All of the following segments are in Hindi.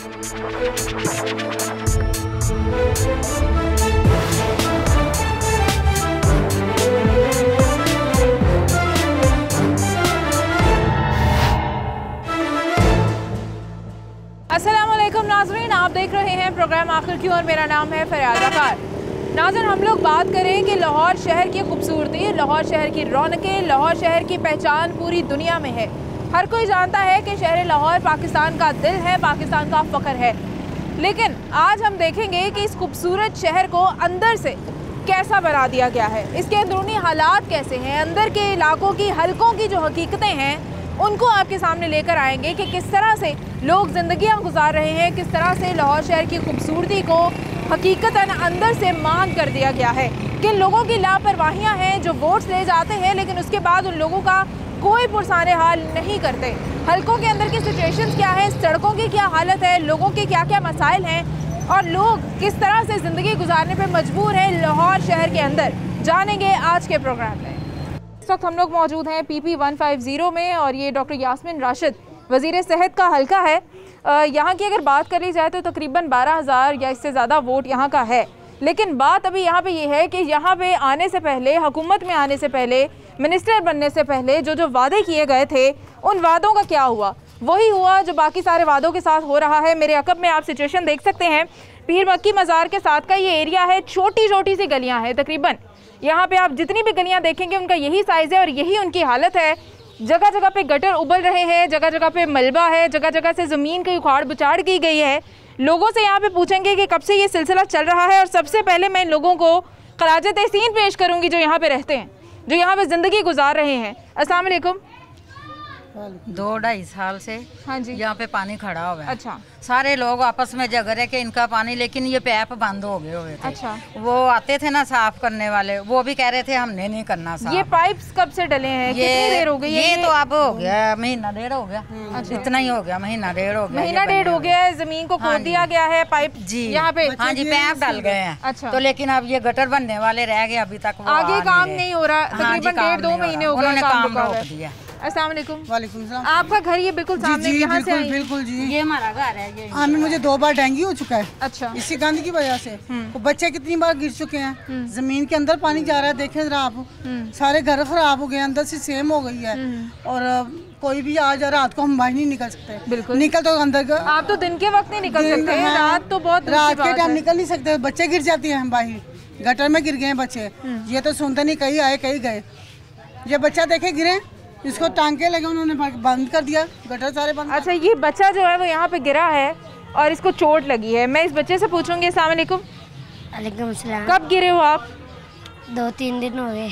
अस्सलामुअलैकुम नाज़रीन, आप देख रहे हैं प्रोग्राम आखिर क्यों और मेरा नाम है फरियाद वकार। नाज़रीन, हम लोग बात करें कि लाहौर शहर की खूबसूरती, लाहौर शहर की रौनकें, लाहौर शहर की पहचान पूरी दुनिया में है। हर कोई जानता है कि शहर लाहौर पाकिस्तान का दिल है, पाकिस्तान का फ़ख्र है। लेकिन आज हम देखेंगे कि इस खूबसूरत शहर को अंदर से कैसा बना दिया गया है, इसके अंदरूनी हालात कैसे हैं, अंदर के इलाकों की हलकों की जो हकीकतें हैं उनको आपके सामने लेकर आएंगे कि किस तरह से लोग ज़िंदगियां गुजार रहे हैं, किस तरह से लाहौर शहर की खूबसूरती को हकीकतन अंदर से मान कर दिया गया है। किन लोगों की लापरवाहियां हैं जो वोट्स ले जाते हैं लेकिन उसके बाद उन लोगों का कोई पुरसाने हाल नहीं करते। हलकों के अंदर की सिचुएशंस क्या है, सड़कों की क्या हालत है, लोगों के क्या क्या मसाइल हैं और लोग किस तरह से ज़िंदगी गुजारने पर मजबूर हैं लाहौर शहर के अंदर, जानेंगे आज के प्रोग्राम में। इस वक्त हम लोग मौजूद हैं PP 150 में और ये डॉक्टर यास्मीन राशिद वज़ीर सेहत का हल्का है। यहाँ की अगर बात करी जाए तो तकरीबन 12,000 या इससे ज़्यादा वोट यहाँ का है। लेकिन बात अभी यहाँ पे ये है कि यहाँ पे आने से पहले, हुकूमत में आने से पहले, मिनिस्टर बनने से पहले जो जो वादे किए गए थे उन वादों का क्या हुआ? वही हुआ जो बाकी सारे वादों के साथ हो रहा है। मेरे अकब में आप सिचुएशन देख सकते हैं, पीर मक्की मज़ार के साथ का ये एरिया है, छोटी छोटी सी गलियाँ हैं तकरीबन। यहाँ पे आप जितनी भी गलियाँ देखेंगे उनका यही साइज़ है और यही उनकी हालत है। जगह जगह पे गटर उबल रहे हैं, जगह जगह पे मलबा है, जगह जगह से ज़मीन की उखाड़ बुचाड़ की गई है। लोगों से यहाँ पे पूछेंगे कि कब से ये सिलसिला चल रहा है और सबसे पहले मैं इन लोगों को खराज तहसीन पेश करूँगी जो यहाँ पे रहते हैं, जो यहाँ पे ज़िंदगी गुजार रहे हैं। अस्सलाम वालेकुम। 2-2.5 साल से हाँ जी यहाँ पे पानी खड़ा हुआ है। अच्छा। सारे लोग आपस में झगड़े कि इनका पानी, लेकिन ये पैप बंद हो गए हुए थे। अच्छा। वो आते थे ना साफ करने वाले, वो भी कह रहे थे हमने नहीं करना साफ। ये पाइप्स कब से डले हैं, कितनी देर हो गई है? ये तो अब हो गया महीना डेढ़ हो गया। अच्छा। इतना ही हो गया, महीना डेढ़ हो गया। महीना डेढ़ हो गया है, जमीन को खोद दिया गया है, पाइप जी यहाँ पे। हाँ जी, पैप डाल गए हैं। अच्छा। तो लेकिन अब ये गटर बनने वाले रह गए, अभी तक आगे काम नहीं हो रहा। तकरीबन 1.5-2 महीने हो गए काम रोक दिया। अस्सलाम वालेकुम। वालेकुम सलाम। आपका घर ये बिल्कुल सामने, यहाँ से आई? बिल्कुल जी, ये हमारा घर है। ये हाँ, मुझे 2 बार डेंगू हो चुका है। अच्छा। इसी गंद की वजह से तो बच्चे कितनी बार गिर चुके हैं, जमीन के अंदर पानी जा रहा है, देखें जरा आप। सारे घर खराब हो गए, अंदर से सेम हो गई है और कोई भी आ जा, रात को हम बाहर नहीं निकल सकते। बिल्कुल निकल तो अंदर आप तो दिन के वक्त नहीं निकल सकते, रात तो बहुत रात के टाइम निकल नहीं सकते, बच्चे गिर जाते हैं, हम बाहर गटर में गिर गए बच्चे। ये तो सुनते नहीं, कहीं आए कहीं गए। ये बच्चा देखे गिरे, इसको टांके लगे, उन्होंने बंद कर दिया, गटर सारे बंद। अच्छा, ये बच्चा जो है वो यहाँ पे गिरा है और इसको चोट लगी है। मैं इस बच्चे से पूछूंगी। अस्सलाम वालेकुम। वालेकुम सलाम। कब गिरे हो आप? 2-3 दिन हो गए।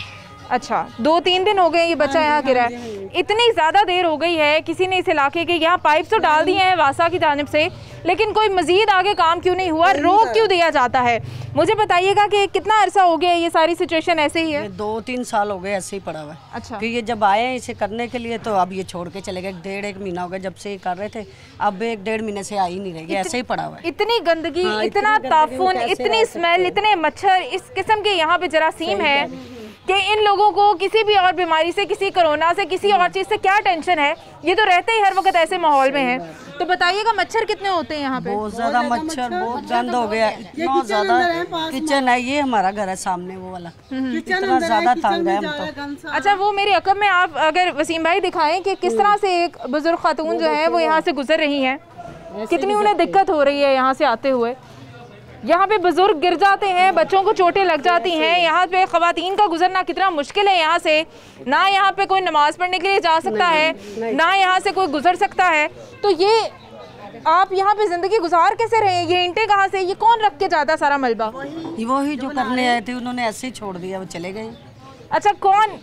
अच्छा, 2-3 दिन हो गए ये बच्चा यहाँ गिरा है। इतनी ज़्यादा देर हो गई है, किसी ने इस इलाके के यहाँ पाइप तो डाल दिए हैं वासा की जानिब से, लेकिन कोई मजीद आगे काम क्यों नहीं हुआ, रोक क्यों दिया जाता है? मुझे बताइएगा कि कितना अरसा हो गया ये सारी सिचुएशन ऐसे ही है? 2-3 साल हो गए ऐसे ही पड़ा हुआ है। अच्छा। कि ये जब आए हैं इसे करने के लिए तो अब ये छोड़ के चले गए। 1.5-1 महीना हो गया जब से ये कर रहे थे, अब 1-1.5 महीने से आ ही नहीं रहे, ऐसे ही पड़ा हुआ है। इतनी गंदगी, इतना ताफुन, इतनी स्मेल, इतने मच्छर, इस किस्म के यहाँ पे जरासीम है कि इन लोगों को किसी भी और बीमारी से, किसी कोरोना से, किसी और चीज़ से क्या टेंशन है? ये तो रहते ही हर वक्त ऐसे माहौल में है। तो बताइएगा मच्छर कितने होते हैं यहाँ पे? बहुत ज़्यादा मच्छर, बहुत गंद हो गया, इतना ज़्यादा। किचन है, ये हमारा घर है सामने वो वाला, इतना ज़्यादा तंग है हम तो। अच्छा, वो मेरे अकब में आप अगर वसीम भाई दिखाएं कि किस तरह से एक बुजुर्ग खातून जो है वो यहाँ से गुजर रही हैं, कितनी उन्हें दिक्कत हो रही है यहाँ से आते हुए। यहाँ पे बुजुर्ग गिर जाते हैं, बच्चों को चोटें लग जाती हैं, यहाँ पे ख़वातीन का गुजरना कितना मुश्किल है यहाँ से। ना यहाँ पे कोई नमाज पढ़ने के लिए जा सकता है, ना यहाँ से कोई गुजर सकता है। तो ये आप यहाँ पे ज़िंदगी गुजार कैसे रहे? ये ईंटें कहाँ से, ये कौन रख के जाता सारा मलबा? वही जो करने आए थे उन्होंने ऐसे ही छोड़ दिया, वो चले गए। अच्छा, कौन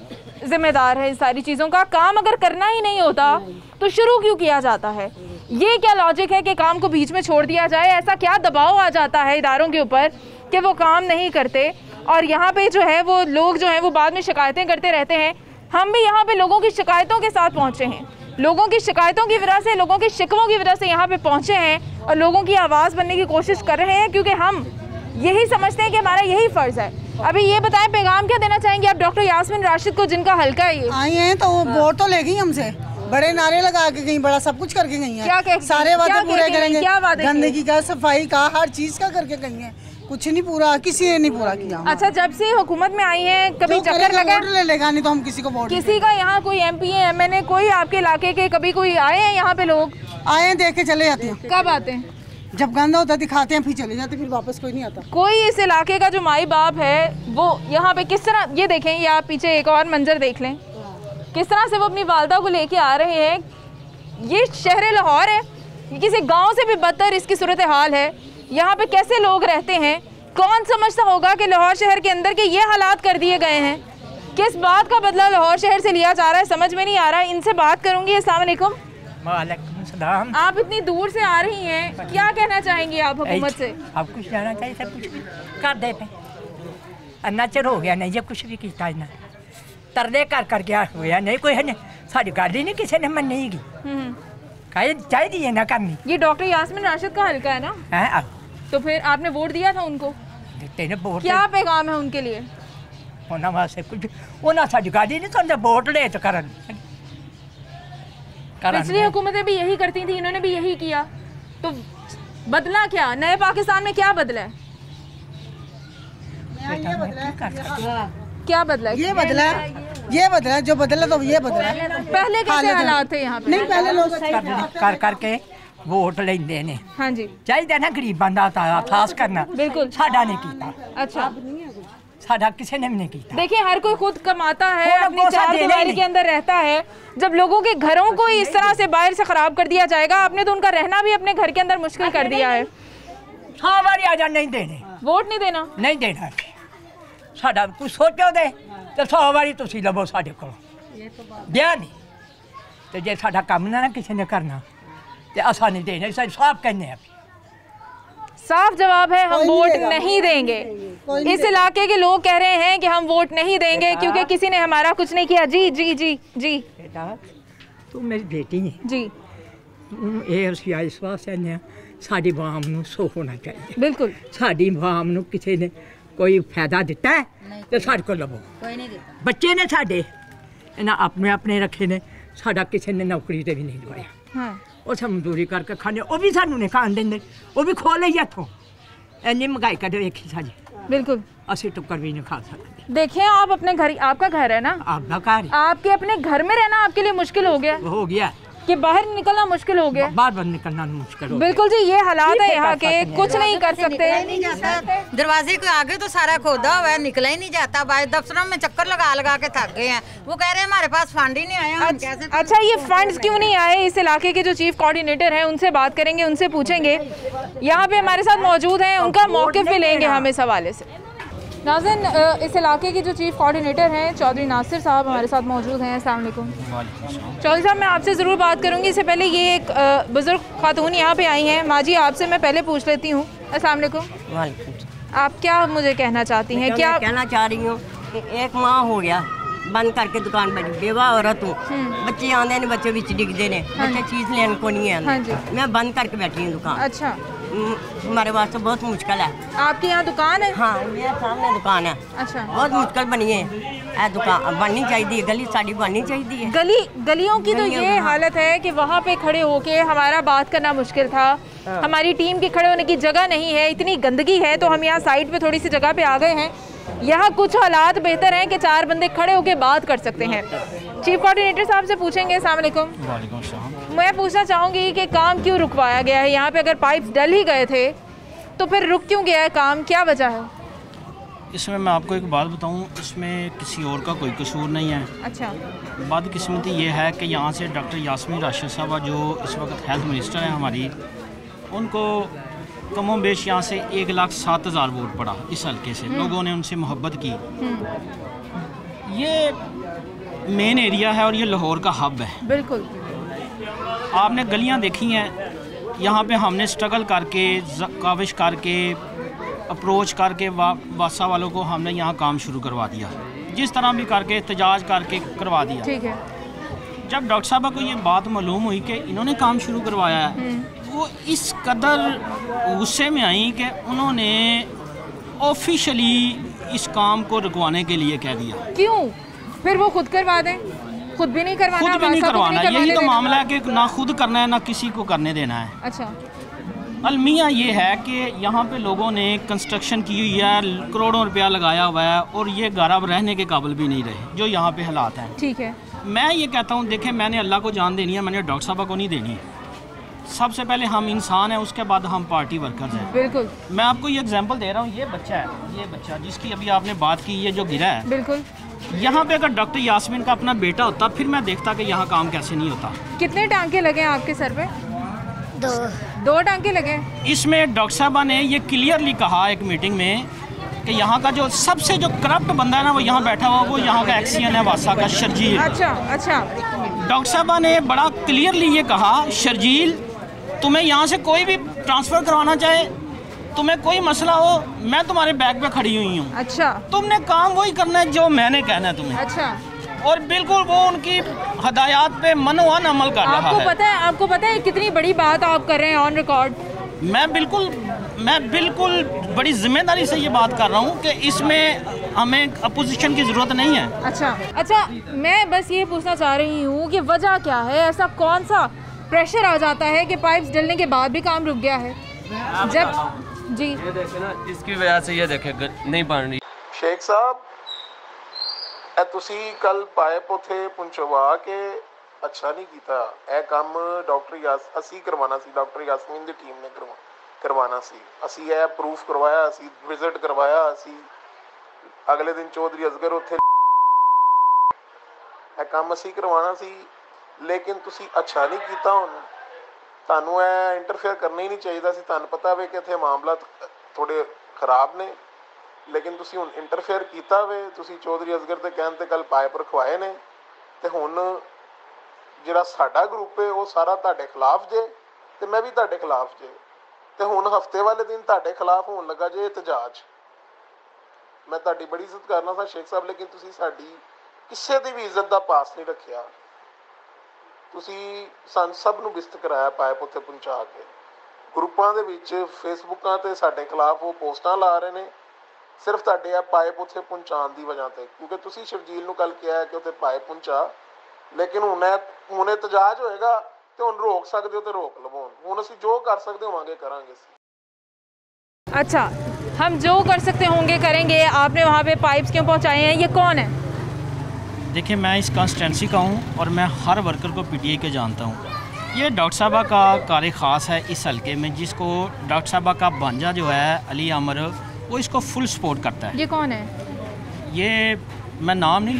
जिम्मेदार है इन सारी चीज़ों का? काम अगर करना ही नहीं होता तो शुरू क्यों किया जाता है? ये क्या लॉजिक है कि काम को बीच में छोड़ दिया जाए? ऐसा क्या दबाव आ जाता है इदारों के ऊपर कि वो काम नहीं करते और यहाँ पे जो है वो लोग जो हैं वो बाद में शिकायतें करते रहते हैं? हम भी यहाँ पे लोगों की शिकायतों के साथ पहुँचे हैं, लोगों की शिकायतों की वजह से, लोगों की शिकवों की वजह से यहाँ पे पहुँचे हैं और लोगों की आवाज़ बनने की कोशिश कर रहे हैं, क्योंकि हम यही समझते हैं कि हमारा यही फ़र्ज़ है। अभी ये बताएं, पैगाम क्या देना चाहेंगे आप डॉक्टर यास्मीन राशिद को, जिनका हल्का है ये? आई हैं तो वो वोट तो लेगी हमसे, बड़े नारे लगा के गई, बड़ा सब कुछ करके गई हैं। क्या सारे वादे पूरे करेंगे, क्या वादे? गंदगी का, सफाई का, हर चीज का करके गई हैं। कुछ नहीं पूरा, किसी ने नहीं पूरा किया। अच्छा, जब से हुकूमत में आई हैं कभी चक्कर लगा? ले लेगा, नहीं तो हम किसी को वोट। किसी का यहाँ कोई MP MNA कोई आपके इलाके के कभी कोई आए हैं यहाँ पे? लोग आए हैं, देख के चले जाते हैं। कब आते हैं? जब गंदा होता दिखाते हैं, फिर चले जाते, फिर वापस कोई नहीं आता। कोई इस इलाके का जो माई बाप है वो यहाँ पे किस तरह, ये देखें, ये आप पीछे एक और मंजर देख लें, किस तरह से वो अपनी वालदा को लेके आ रहे हैं। ये शहर लाहौर है, किसी गांव से भी बदतर इसकी सूरत हाल है। यहाँ पे कैसे लोग रहते हैं? कौन समझता होगा कि लाहौर शहर के अंदर के ये हालात कर दिए गए हैं? किस बात का बदला लाहौर शहर से लिया जा रहा है, समझ में नहीं आ रहा है। इनसे बात करूंगी। अस्सलाम वालेकुम। वालेकुम सलाम। आप इतनी दूर से आ रही हैं, क्या कहना चाहेंगी आप हुकूमत से? आप कुछ जाना चाहिए, सब कुछ भी कर देते। अन्ना चर हो गया नहीं जे कुछ भी किया ना, तरले कर गया होया नहीं, कोई है सारी गाड़ी नहीं किसी ने मन नहीं की कहे चाहिए ना करनी। ये डॉक्टर यास्मीन राशिद का हल्का है ना? है तो फिर आपने वोट दिया था उनको, क्या पैगाम है उनके लिए? होना वास्ते कुछ उन्हें सारी गाड़ी नहीं समझा, वोट ले तो करन। पिछली हुकूमतें भी यही करती थी, इन्होंने भी यही किया, तो बदला क्या? नए पाकिस्तान में क्या बदला है? क्या बदला है? ये बदला, जो बदला तो ये बदला। पहले कैसे हालात थे यहाँ पे? नहीं, पहले लोग करके वोट लेंदे ने। हाँ जी, चाहिए ना गरीब बंदा खास करना। बिल्कुल, साडा नहीं कीता। अच्छा, साडा किसी ने भी नहीं कीता। देखिए, हर कोई खुद कमाता है, अपनी चार दीवारी के अंदर रहता है। जब लोगों के घरों को इस तरह से बाहर से खराब कर दिया जाएगा, आपने तो उनका रहना भी अपने घर के अंदर मुश्किल कर दिया है। 100 बारी आजा नहीं देने, वोट नहीं देना, नहीं देना। साडा कुछ सोचो दे तो 100 बारी तुसी लवो साडे को दिया नहीं, तो जे साडा काम ना किसी ने करना तो असा नहीं देने। साफ कहने हैं, साफ जवाब है, हम वोट नहीं देंगे। इस इलाके के लोग कह रहे हैं कि हम वोट नहीं देंगे क्योंकि किसी ने हमारा कुछ नहीं किया। जी जी जी जी, बेटा तू मेरी बेटी है जी, ये इस वास्ते साड़ी वाम नूं सुख होना चाहिए। बिल्कुल, साड़ी वाम नूं किसी ने कोई फायदा दिता है तो साढ़े को लवो। बच्चे ने साढ़े इन्हें अपने अपने रखे ने, साडा किसी ने नौकरी ते भी नहीं लवाया। हाँ, उस मजदूरी करके खाने, वो भी सानू नहीं खान देंगे, वो भी खो ले इतों। इन्नी महंगाई कर देखी सारी, बिल्कुल असी टुक्कर भी नहीं खा सकते। देखिए, आप अपने घर, आपका घर है ना, आपका घर, आपके अपने घर में रहना आपके लिए मुश्किल हो गया, हो गया कि बाहर निकलना मुश्किल हो गया। बार बार निकलना मुश्किल हो। बिल्कुल जी, ये हालात है यहाँ के, कुछ नहीं कर सकते। दरवाजे के आगे तो सारा खोदा हुआ है, निकला ही नहीं जाता। बाहर दफ्तरों में चक्कर लगा लगा के थक गए हैं। वो कह रहे हैं हमारे पास फंड ही नहीं आया। अच्छा, ये फंड्स क्यों नहीं आए? इस इलाके के जो चीफ कोऑर्डिनेटर हैं उनसे बात करेंगे, उनसे पूछेंगे। यहाँ पे हमारे साथ मौजूद हैं, उनका मौक़िफ़ भी लेंगे हम इस हवाले से। नाज़रीन, इस इलाके के जो चीफ कोऑर्डिनेटर हैं चौधरी नासिर साहब हमारे साथ मौजूद हैं। अस्सलाम वालेकुम चौधरी साहब, मैं आपसे ज़रूर बात करूंगी। इससे पहले ये एक बुज़ुर्ग खातून यहाँ पे आई हैं। माँ जी, आपसे मैं पहले पूछ लेती हूँ। अस्सलाम वालेकुम। आप क्या मुझे कहना चाहती हैं? क्या कहना चाह रही हूँ कि एक माह हो गया बंद करके दुकान बनी, बेवा औरत हूँ, बच्चे आते ने, बच्चे बिच डिगते ने, बच्चे चीज़ लेने को नहीं है। मैं बंद करके बैठी हूँ दुकान। अच्छा, हमारे वास्ते बहुत मुश्किल है। आपके यहाँ दुकान है? हाँ, मेरे सामने दुकान है। अच्छा, बहुत मुश्किल बनी है। दुकान बननी चाहिए, गली साड़ी बननी चाहिए। गलियों की तो ये हालत है कि वहाँ पे खड़े होके हमारा बात करना मुश्किल था। हमारी टीम के खड़े होने की जगह नहीं है, इतनी गंदगी है, तो हम यहाँ साइड पे थोड़ी सी जगह पे आ गए हैं। यहाँ कुछ हालात बेहतर हैं कि 4 बंदे खड़े होके बात कर सकते हैं। चीफ कोऑर्डिनेटर साहब से पूछेंगे। अस्सलाम वालेकुम। वालेकुम सलाम। मैं पूछना चाहूँगी कि काम क्यों रुकवाया गया है? यहाँ पे अगर पाइप्स डल ही गए थे तो फिर रुक क्यों गया है काम, क्या वजह है? इसमें मैं आपको एक बात बताऊं, इसमें किसी और का कोई कसूर नहीं है। अच्छा, बदकिस्मती ये है कि यहाँ से डॉक्टर यास्मीन राशिद साहब जो इस वक्त हेल्थ मिनिस्टर हैं हमारी, उनको कमों बेश यहाँ से 1,07,000 वोट पड़ा इस हल्के से। लोगों ने उनसे मोहब्बत की। ये मेन एरिया है और ये लाहौर का हब है। बिल्कुल, आपने गलियाँ देखी हैं, यहाँ पे हमने स्ट्रगल करके, काविश करके, अप्रोच करके वासा वालों को हमने यहाँ काम शुरू करवा दिया, जिस तरह भी करके एहतजाज करके करवा दिया। ठीक है। जब डॉक्टर साहब को ये बात मालूम हुई कि इन्होंने काम शुरू करवाया है, वो इस कदर गुस्से में आई कि उन्होंने ऑफिशियली इस काम को रुकवाने के लिए कह दिया। क्यों? फिर वो खुद करवा दें। खुद भी नहीं करवाना, खुद भी नहीं करवाना, यही तो मामला है कि ना खुद करना है ना किसी को करने देना है। अच्छा, अलमिया ये है कि यहाँ पे लोगों ने कंस्ट्रक्शन की हुई है, करोड़ों रुपया लगाया हुआ है और ये घर अब रहने के काबिल भी नहीं रहे जो यहाँ पे हालात हैं। ठीक है, मैं ये कहता हूँ, देखें मैंने अल्लाह को जान देनी है, मैंने डॉक्टर साहब को नहीं देनी है। सबसे पहले हम इंसान हैं, उसके बाद हम पार्टी वर्कर्स हैं। बिल्कुल, मैं आपको ये एग्जांपल दे रहा हूँ, ये बच्चा है, ये बच्चा जिसकी अभी आपने बात की, ये जो गिरा है, बिल्कुल। यहाँ पे अगर डॉक्टर यास्मीन का अपना बेटा होता फिर मैं देखता कि यहाँ काम कैसे नहीं होता। कितने टांके लगे हैं आपके सर पे? 2 टांके लगे। इसमें डॉक्टर साहबा ने ये क्लियरली कहा एक मीटिंग में कि यहाँ का जो सबसे जो करप्ट बंदा है ना वो यहाँ बैठा हुआ, वो यहाँ का एक्सीएन है वासा का, शर्जील। अच्छा अच्छा। डॉक्टर साहबा ने बड़ा क्लियरली ये कहा, शर्जील तुम्हें यहाँ से कोई भी ट्रांसफ़र करवाना चाहे, तुम्हें कोई मसला हो, मैं तुम्हारे बैग पे खड़ी हुई हूँ। अच्छा, तुमने काम वही करना है जो मैंने कहना है तुम्हें। अच्छा। और बिल्कुल वो उनकी हदायत पे मनोवन अमल कर रहा है। आपको पता है कितनी बड़ी बात आप कर रहे हैं ऑन रिकॉर्ड? मैं बिल्कुल बड़ी जिम्मेदारी से ये बात कर रहा हूँ कि इसमें हमें अपोजिशन की ज़रूरत नहीं है। अच्छा, मैं बस ये पूछना चाह रही हूँ कि वजह क्या है, ऐसा कौन सा प्रेशर आ जाता है कि पाइप्स डलने के बाद भी काम रुक गया है? जब जी ये देखे ना, इसकी वजह से ये देखे नहीं बन रही। शेख साहब ਤੁਸੀਂ ਕੱਲ ਪਾਇਪ ਉਥੇ ਪਹੁੰਚਵਾ ਕੇ ਅੱਛਾ ਨਹੀਂ ਕੀਤਾ। ਇਹ ਕੰਮ ਅਸੀਂ ਕਰਵਾਉਣਾ ਸੀ, ਡਾਕਟਰ ਯਾਸਮੀਨ ਦੀ ਟੀਮ ਨੇ ਕਰਵਾਉਣਾ ਸੀ। ਅਸੀਂ ਇਹ ਪ੍ਰੂਫ ਕਰਵਾਇਆ, ਅਸੀਂ ਵਿਜ਼ਿਟ ਕਰਵਾਇਆ, ਅਸੀਂ ਅਗਲੇ ਦਿਨ ਚੌਧਰੀ ਅਸਗਰ ਉੱਥੇ ਇਹ ਕੰਮ ਅਸੀਂ ਕਰਵਾਉਣਾ ਸੀ, ਲੇਕਿਨ ਤੁਸੀਂ ਅੱਛਾ ਨਹੀਂ ਕੀਤਾ। ਹੁਣ ਤੁਹਾਨੂੰ ਇਹ ਇੰਟਰਫੇਅਰ ਕਰਨਾ ਹੀ ਨਹੀਂ ਚਾਹੀਦਾ ਸੀ। ਤੁਹਾਨੂੰ ਪਤਾ ਵੇ ਕਿ ਇੱਥੇ ਮਾਮਲਾ ਥੋੜੇ ਖਰਾਬ ਨੇ, लेकिन तुसी हुण इंटरफेयर कीता वे। तुसी चौधरी असगर दे कहण ते कल पाइप रखवाए ने ते हुण जिहड़ा साडा ग्रुप है वो सारा तुहाडे खिलाफ जे ते मैं भी तुहाडे खिलाफ जे ते हुण हफ्ते वाले दिन तुहाडे खिलाफ होण लगा जे एहतजाज। मैं तुहाडी बड़ी इज्जत करना सा शेख साहब, लेकिन तुसी साडी किसी दी भी इज्जत दा पास नहीं रखिया। तुसी सन सब नूं बिस्त कराया पाइप उत्थे पहुंचा के। ग्रुपां दे विच फेसबुकां ते साडे खिलाफ वो पोस्टां ला रहे ने सिर्फ तुहाडे आ पाइप उत्थे पहुँचाने की वजह से, क्योंकि तुसी शर्जील नूं कल कहा है कि उत्थे पाइप पहुँचा, लेकिन हुण एहतजाज होएगा तो हुण रोक सकते हो तो रोक लवो। हुण असीं जो कर सकते होवांगे करांगे। अच्छा, हम जो कर सकते होंगे करेंगे। आपने वहाँ पे पाइप्स क्यों पहुँचाए हैं, ये कौन है? देखिए, मैं इस कॉन्स्टिट्यूंसी का हूँ और मैं हर वर्कर को पीटीआई के जानता हूँ। ये डॉक्टर साहबा का कार्य ख़ास है इस हल्के में, जिसको डॉक्टर साहबा का भांजा जो है अली अमर, वो इसको फुल सपोर्ट करता है। ये कौन है? ये मैं नाम नहीं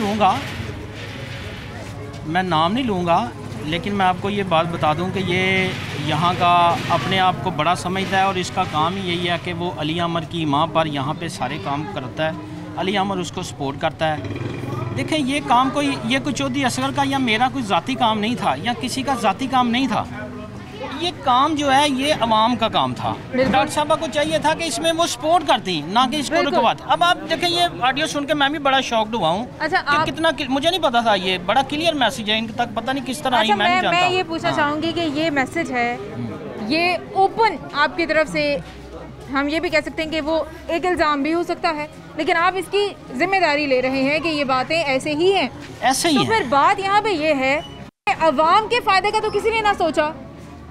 लूँगा, लेकिन मैं आपको ये बात बता दूं कि ये यहाँ का अपने आप को बड़ा समझता है और इसका काम ही यही है कि वो अली अमर की माँ पर यहाँ पे सारे काम करता है। अली अमर उसको सपोर्ट करता है। देखें, ये काम कोई चौधरी असगर का या मेरा कोई ज़ाती काम नहीं था या किसी का ज़ाती काम नहीं था। ये काम जो है ये अवाम का काम था। डॉक्टर साहबा को चाहिए था कि इसमें वो सपोर्ट करती, ना कि इसको रुकवाती। अब आप देखें, ये ऑडियो सुन के मैं भी बड़ा शॉक्ड हुआ हूँ। अच्छा, कितना मुझे नहीं पता था, ये बड़ा क्लियर मैसेज है इनके तक, पता नहीं किस तरह। अच्छा, मैं ये पूछना चाहूँगी कि ये मैसेज है, ये ओपन आपकी तरफ से, हम ये भी कह सकते हैं कि वो एक इल्ज़ाम भी हो सकता है, लेकिन आप इसकी जिम्मेदारी ले रहे हैं कि ये बातें ऐसे ही हैं। ऐसे ही तो फिर बात यहाँ पे ये है कि अवाम के फ़ायदे का तो किसी ने ना सोचा।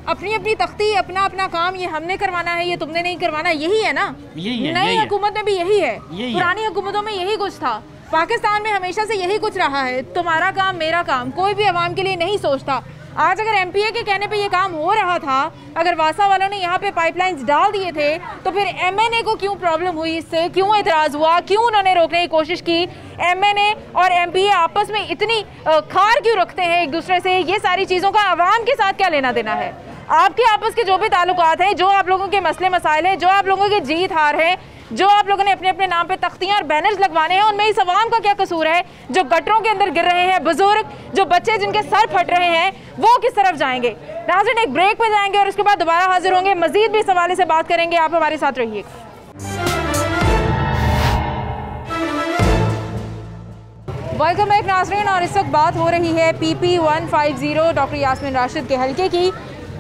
अपनी अपनी तख्ती, अपना अपना काम, ये हमने करवाना है, ये तुमने नहीं करवाना, यही है ना? नई हुकूमत में भी यही है, पुरानी हुकूमतों में यही कुछ था, पाकिस्तान में हमेशा से यही कुछ रहा है। तुम्हारा काम मेरा काम, कोई भी अवाम के लिए नहीं सोचता। आज अगर एमपीए के कहने पे ये काम हो रहा था, अगर वासा वालों ने यहाँ पे पाइपलाइंस डाल दिए थे, तो फिर एमएनए को क्यों प्रॉब्लम हुई, इससे क्यों एतराज़ हुआ, क्यों उन्होंने रोकने की कोशिश की? एमएनए और एमपीए आपस में इतनी खार क्यों रखते हैं एक दूसरे से? ये सारी चीज़ों का अवाम के साथ क्या लेना देना है? आपके आपस के जो भी ताल्लुकात हैं, जो आप लोगों के मसले मसाइल हैं, जो आप लोगों की जीत हार है, जो आप लोगों ने अपने अपने नाम पे तख्तियां और बैनर्स लगवाने हैं, उनमें इस अवाम का क्या कसूर है? जो गटरों के अंदर गिर रहे हैं बुजुर्ग, जो बच्चे जिनके सर फट रहे हैं, वो किस तरफ जाएंगे? नाज़रीन, एक ब्रेक पे जाएंगे और उसके बाद दोबारा हाजिर होंगे, मजीद भी इस हवाले से बात करेंगे। आप हमारे साथ रहिए। वेलकम बैक नाज़रीन, और इस वक्त बात हो रही है PP 150 डॉक्टर यास्मीन राशिद के हल्के की।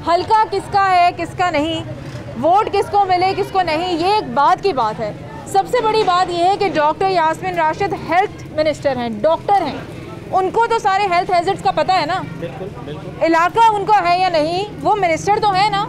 हल्का किसका है, किसका नहीं, वोट किसको मिले, किसको नहीं, ये एक बात की बात है। सबसे बड़ी बात यह है कि doctor Yasmin Rashid health minister हैं, डॉक्टर हैं। उनको तो सारे हेल्थ हैजर्ड्स का पता है ना, इलाका उनका है या नहीं, वो मिनिस्टर तो है ना।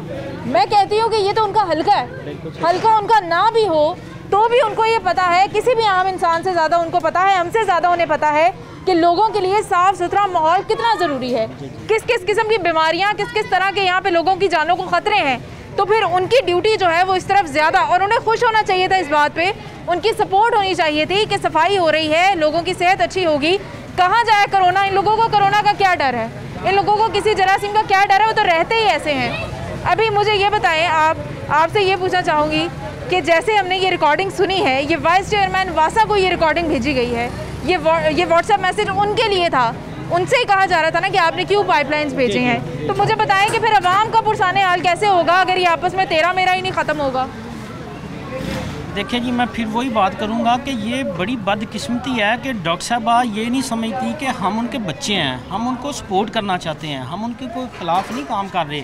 मैं कहती हूँ कि ये तो उनका हल्का है, हल्का उनका ना भी हो तो भी उनको ये पता है, किसी भी आम इंसान से ज़्यादा उनको पता है, हमसे ज़्यादा उन्हें पता है कि लोगों के लिए साफ़ सुथरा माहौल कितना ज़रूरी है, किस किस किस्म की बीमारियाँ, किस किस तरह के यहाँ पे लोगों की जानों को ख़तरे हैं। तो फिर उनकी ड्यूटी जो है वो इस तरफ ज़्यादा, और उन्हें खुश होना चाहिए था इस बात पे, उनकी सपोर्ट होनी चाहिए थी कि सफाई हो रही है, लोगों की सेहत अच्छी होगी। कहाँ जाए कोरोना, इन लोगों को कोरोना का क्या डर है, इन लोगों को किसी जरासीम का क्या डर है, वो तो रहते ही ऐसे हैं। अभी मुझे ये बताएं, आपसे ये पूछना चाहूँगी कि जैसे हमने ये रिकॉर्डिंग सुनी है, ये वाइस चेयरमैन वासा को ये रिकॉर्डिंग भेजी गई है, ये व्हाट्सएप मैसेज उनके लिए था, उनसे ही कहा जा रहा था ना कि आपने क्यों पाइपलाइंस भेजे हैं। तो मुझे बताएं कि फिर अवाम का पुरसाने हाल कैसे होगा अगर ये आपस में तेरा मेरा ही नहीं ख़त्म होगा। देखिए जी, मैं फिर वही बात करूंगा कि ये बड़ी बदकिस्मती है कि डॉक्टर साहबा ये नहीं समझती कि हम उनके बच्चे हैं, हम उनको सपोर्ट करना चाहते हैं, हम उनके कोई ख़िलाफ़ नहीं काम कर रहे।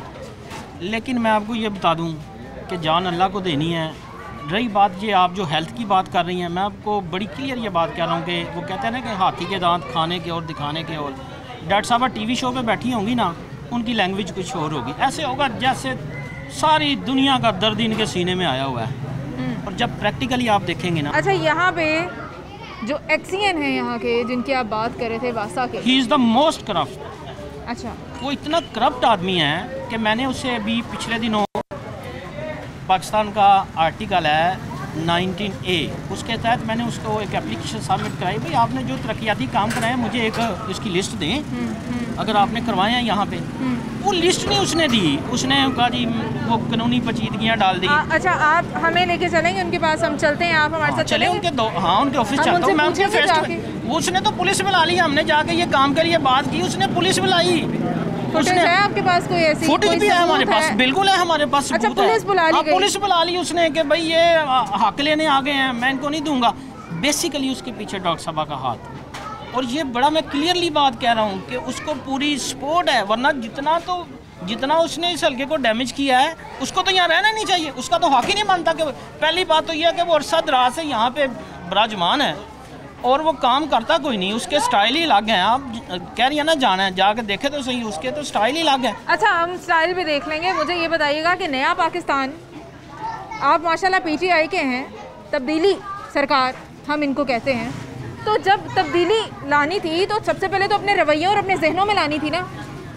लेकिन मैं आपको ये बता दूं कि जान अल्लाह को देनी है। रही बात ये आप जो हेल्थ की बात कर रही हैं, मैं आपको बड़ी क्लियर ये बात कह रहा हूँ कि वो कहते हैं ना कि हाथी के दांत खाने के और दिखाने के और। डॉक्टर साहबा टीवी शो पे बैठी होंगी ना, उनकी लैंग्वेज कुछ और होगी, ऐसे होगा जैसे सारी दुनिया का दर्द इनके सीने में आया हुआ है। और जब प्रैक्टिकली आप देखेंगे ना। अच्छा, यहाँ पे जो एक्सीएन है यहाँ के जिनकी आप बात कर रहे थे वासा के, he is the most corrupt. अच्छा, वो इतना करप्ट आदमी है कि मैंने उसे अभी पिछले दिनों, पाकिस्तान का आर्टिकल है 19A, उसके तहत मैंने उसको एक एप्लीकेशन सबमिट कराई, भाई आपने जो तरक्याती काम कराए मुझे एक इसकी लिस्ट दें अगर आपने करवाए हैं यहाँ पे। वो लिस्ट नहीं उसने दी, उसने कहा जी वो कानूनी पेचीदगियाँ डाल दी। अच्छा, आप हमें लेके चलेंगे उनके पास, हम चलते हैं, आप हमारे साथ चले उनके उनके ऑफिस चलता हूँ मैं, उनके फेस। उसने तो पुलिस बुला ली, हमने जाके ये काम करिए बात की, उसने पुलिस बुलाई। फुटेज है आपके पास कोई ऐसी? फुटेज भी है हमारे पास, बिल्कुल है हमारे पास। अच्छा, पुलिस बुला ली गई? पुलिस बुला ली उसने कि भाई ये हक लेने आ गए हैं, मैं इनको नहीं दूंगा। बेसिकली उसके पीछे डॉक्टर साहबा का हाथ, और ये बड़ा मैं क्लियरली बात कह रहा हूँ कि उसको पूरी सपोर्ट है, वरना जितना उसने इस हल्के को डैमेज किया है उसको तो यहाँ रहना नहीं चाहिए, उसका तो हक ही नहीं मानता। कि पहली बात तो यह है कि वो अरसा दराज से यहाँ पे विराजमान है और वो काम करता कोई नहीं, उसके स्टाइल ही अलग हैं। आप कह रही है ना जाना है, जाके देखे तो सही, उसके तो स्टाइल ही अलग है। अच्छा, हम स्टाइल भी देख लेंगे। मुझे ये बताइएगा कि नया पाकिस्तान, आप माशाल्लाह पीटीआई के हैं, तब्दीली सरकार हम इनको कहते हैं, तो जब तब्दीली लानी थी तो सबसे पहले तो अपने रवैये और अपने जहनों में लानी थी ना।